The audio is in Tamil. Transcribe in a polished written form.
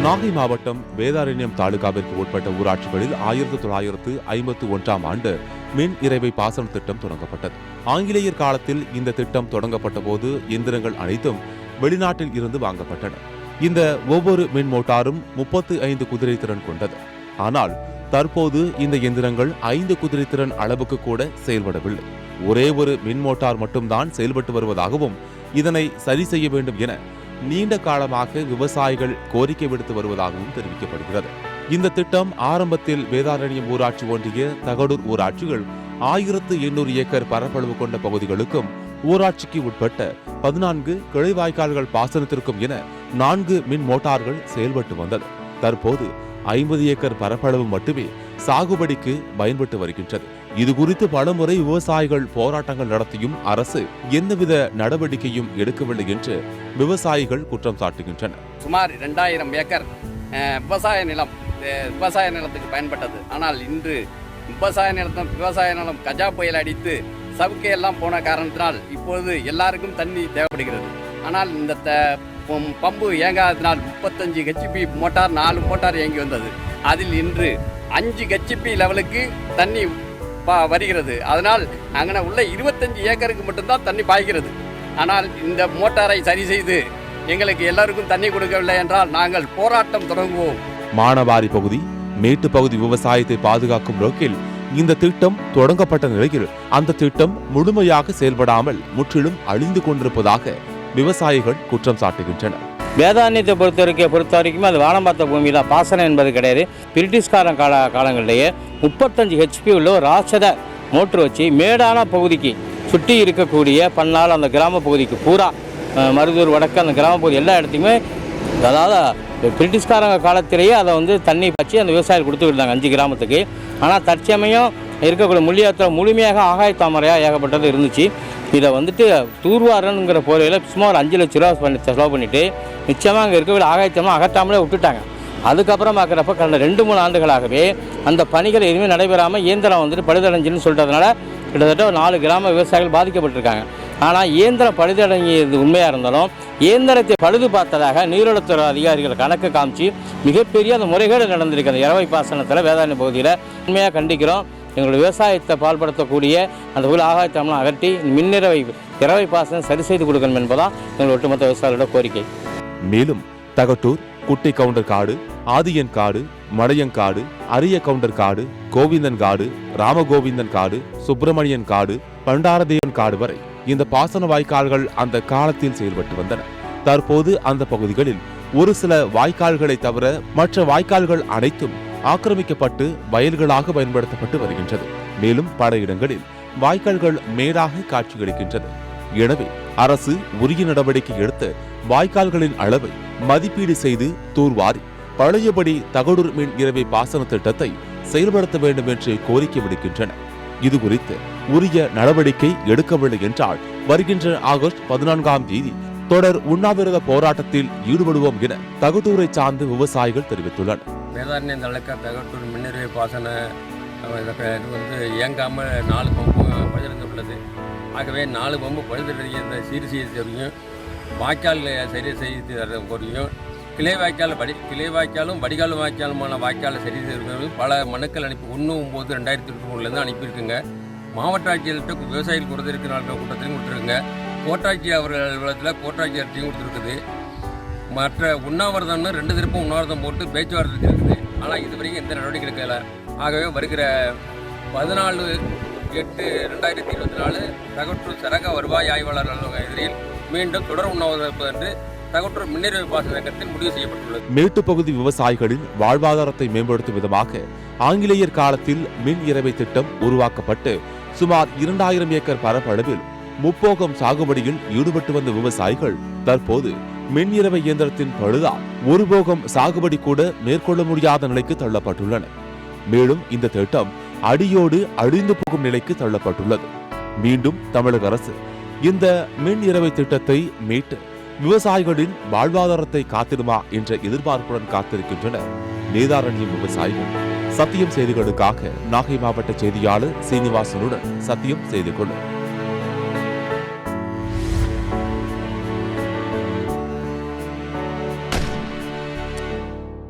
நாகை மாவட்டம் வேதாரண்யம் தாலுகாவிற்கு உட்பட்ட ஊராட்சிகளில் 1951ஆம் ஆண்டு மின் இறைவை பாசன திட்டம் தொடங்கப்பட்டது. ஆங்கிலேயர் காலத்தில் இந்த திட்டம் தொடங்கப்பட்ட போது இயந்திரங்கள் அனைத்தும் வெளிநாட்டில் இருந்து வாங்கப்பட்டன. இந்த ஒவ்வொரு மின் மோட்டாரும் 35 குதிரை திறன் கொண்டது. ஆனால் தற்போது இந்த இயந்திரங்கள் 5 குதிரை திறன் அளவுக்கு கூட செயல்படவில்லை. ஒரே ஒரு மின் மோட்டார் மட்டும்தான் செயல்பட்டு வருவதாகவும் இதனை சரி செய்ய வேண்டும் என நீண்ட காலமாக விவசாயிகள் கோரிக்கை விடுத்து வருவதாகவும் தெரிவிக்கப்படுகிறது. இந்த திட்டம் ஆரம்பத்தில் வேதாரண்யம் ஊராட்சி ஒன்றிய தகடூர் ஊராட்சிகள் 1800 ஏக்கர் பரப்பளவு கொண்ட பகுதிகளுக்கும் ஊராட்சிக்கு உட்பட்ட 14 கிளைவாய்க்கால்கள் பாசனத்திற்கும் என 4 மின் மோட்டார்கள் செயல்பட்டு வந்தது. தற்போது 50 ஏக்கர் பரப்பளவு மட்டுமே சாகுபடிக்கு பயன்பட்டு வருகின்றது. இது குறித்து பலமுறை விவசாயிகள் போராட்டங்கள் நடத்தியும் அரசு எந்தவித நடவடிக்கையும் எடுக்கவில்லை என்று விவசாயிகள் குற்றம் சாட்டுகின்றனர். சுமார் 2000 ஏக்கர் விவசாய நிலத்துக்கு பயன்பட்டது. ஆனால் இன்று விவசாய நிலம் கஜா புயல் அடித்து சவுக்கையெல்லாம் போன காரணத்தினால் இப்போது எல்லாருக்கும் தண்ணி தேவைப்படுகிறது. ஆனால் இந்த பம்பு இயங்காததினால் 35 ஹெச்பி மோட்டார் 4 மோட்டார் இயங்கி வந்தது. அதில் இன்று 5 ஹெச்பி லெவலுக்கு தண்ணி வருகிறது. அதனால் அங்கே உள்ள 25 ஏக்கருக்கு மட்டும்தான் தண்ணி பாய்கிறது. ஆனால் இந்த மோட்டாரை சரி செய்து எங்களுக்கு எல்லாருக்கும் தண்ணி கொடுக்கவில்லை என்றால் நாங்கள் போராட்டம் தொடங்குவோம். மானவாரி பகுதி மேட்டு பகுதி விவசாயத்தை பாதுகாக்கும் நோக்கில் இந்த திட்டம் தொடங்கப்பட்ட நிலையில் அந்த திட்டம் முழுமையாக செயல்படாமல் முற்றிலும் அழிந்து கொண்டிருப்பதாக விவசாயிகள் குற்றம் சாட்டுகின்றனர். வேதாரண்யத்தை பொறுத்த வரைக்கும் அது வானம் பார்த்த பூமி தான். பாசனம் என்பது கிடையாது. பிரிட்டிஷ்காரன் காலங்களிலேயே 35 ஹெச்பி உள்ள ஒரு ராட்சத மோட்ரு வச்சு மேடான பகுதிக்கு சுற்றி இருக்கக்கூடிய பன்னாள் அந்த கிராம பகுதிக்கு பூரா மருதூர் வடக்கு அந்த கிராம பகுதி எல்லா இடத்துக்குமே, அதாவது பிரிட்டிஷ்காரங்க காலத்திலேயே அதை தண்ணி பற்றி அந்த விவசாயிகள் கொடுத்துக்கிட்டு இருந்தாங்க 5 கிராமத்துக்கு. ஆனால் தற்சமயம் இருக்கக்கூடிய முள்ளியாத்தில் முழுமையாக ஆகாய தாமரையாக ஏகப்பட்டது இருந்துச்சு. இதை தூர்வாரனுங்கிற போரையில் சும்மா ஒரு 5 லட்ச ரூபா செலவு பண்ணிவிட்டு நிச்சயமாக அங்கே இருக்கக்கூடிய ஆகாயத்தமாக அகற்றாமலே விட்டுட்டாங்க. அதுக்கப்புறம் பார்க்குறப்ப கடந்த 2-3 ஆண்டுகளாகவே அந்த பணிகள் எதுவுமே நடைபெறாமல் இயந்திரம் பழுதடைஞ்சுன்னு சொல்லிட்டதுனால கிட்டத்தட்ட 4 கிராம விவசாயிகள் பாதிக்கப்பட்டிருக்காங்க. ஆனால் இயந்திரம் பழுதடைஞ்சது உண்மையாக இருந்தாலும் இயந்திரத்தை பழுது பார்த்ததாக நீர்வளத்துறை அதிகாரிகள் கணக்கு காமிச்சு மிகப்பெரிய அந்த முறைகேடு நடந்திருக்கு. அந்த இரவை பாசனத்தில் வேதாரண்ய பகுதியில் உண்மையாக கண்டிக்கிறோம். எங்களுடைய விவசாயத்தை பால்படுத்தக்கூடிய அந்த பகுதியில் ஆகாயத்தம்லாம் அகற்றி இரவை பாசனம் சரி செய்து கொடுக்கணும் என்பதான் எங்கள் ஒட்டுமொத்த விவசாயிகளோட கோரிக்கை. மேலும் தகட்டூர், குட்டி கவுண்டர் காடு, ஆதியன் காடு, மடையங்காடு, அரிய கவுண்டர் காடு, கோவிந்தன் காடு, ராமகோவிந்தன் காடு, சுப்பிரமணியன் காடு, பண்டாரதேவன் காடு வரை இந்த பாசன வாய்க்கால்கள் அந்த காலத்தில் செயல்பட்டு வந்தன. தற்போது அந்த பகுதிகளில் ஒரு சில வாய்க்கால்களை தவிர மற்ற வாய்க்கால்கள் அனைத்தும் ஆக்கிரமிக்கப்பட்டு வயல்களாக பயன்படுத்தப்பட்டு வருகின்றது. மேலும் பல இடங்களில் வாய்க்கால்கள் மேடாக காட்சியளிக்கின்றது. எனவே அரசு உரிய நடவடிக்கை எடுத்து வாய்க்கால்களின் அளவை மதிப்பீடு செய்து தூர்வாரி பழையபடி தகடூர் மின் இறைவை பாசன திட்டத்தை செயல்படுத்த வேண்டும் என்று கோரிக்கை விடுக்கின்றனர். இதுகுறித்து உரிய நடவடிக்கை எடுக்கவில்லை என்றால் வருகின்ற ஆகஸ்ட் 14ஆம் தேதி தொடர் உண்ணாவிரத போராட்டத்தில் ஈடுபடுவோம் என தகட்டூரை சார்ந்த விவசாயிகள் தெரிவித்துள்ளனர். வேதாரண்யம் தாலுகா தகட்டூர் மின்னிறைவை பாசன இயங்காமல் 4 பம்பு பழுதடைந்துள்ளது. ஆகவே 4 பம்பு பழுதடைய சீர் செய்யும் வாய்க்கால் சரி செய்து கோரியும் கிளை வாய்க்காலும் வடிகால் வாய்க்காலுமான வாய்க்காலை சரி செய்து பல மனுக்கள் அனுப்பி 1/9/2023 அனுப்பியிருக்குங்க. மாவட்ட ஆட்சியர்கிட்ட விவசாயிகள் குறைந்திருக்கிற நாட்கள் கூட்டத்திலையும் கொடுத்துருக்குங்க. கோட்டாட்சி அவர்கள் கோட்டாட்சியர்கிட்டையும் கொடுத்துருக்குது. மற்ற உண்ணாவிரதம்னு 2 திருப்பம் உண்ணாவிரதம் போட்டு பேச்சுவார்த்தை இருக்குது. ஆனால் இது வரைக்கும் எந்த நடவடிக்கை எடுக்கலை. ஆகவே வருகிற 14/8/2024 தகட்டூர் சரக வருவாய் ஆய்வாளர் எதிரில் மீண்டும் தொடர் உண்ணாவிரதம் என்று தகட்டூர் மின்னிறைவு பாசன இயக்கத்தில் முடிவு செய்யப்பட்டுள்ளது. மேட்டுப்பகுதி விவசாயிகளின் வாழ்வாதாரத்தை மேம்படுத்தும் விதமாக ஆங்கிலேயர் காலத்தில் மின் இறைவை திட்டம் உருவாக்கப்பட்டு சுமார் 2000 ஏக்கர் பரப்பளவில் முப்போகம் சாகுபடியில் ஈடுபட்டு வந்த விவசாயிகள் தற்போது மின் இறைவை இயந்திரத்தின் பழுதால் ஒரு போகம் சாகுபடி கூட மேற்கொள்ள முடியாத நிலைக்கு தள்ளப்பட்டுள்ளனர். மேலும் இந்த திட்டம் அடியோடு அழிந்து போகும் நிலைக்கு தள்ளப்பட்டுள்ளது. மீண்டும் தமிழக அரசு இந்த மின் இறைவை திட்டத்தை மீட்டு விவசாயிகளின் வாழ்வாதாரத்தை காத்திடுமா என்ற எதிர்பார்ப்புடன் காத்திருக்கின்றனர் வேதாரண்யம் விவசாயிகள். சத்தியம் செய்திகளுக்காக நாகை மாவட்ட செய்தியாளர் சீனிவாசனுடன் சத்தியம் செய்து கொள்ளும்.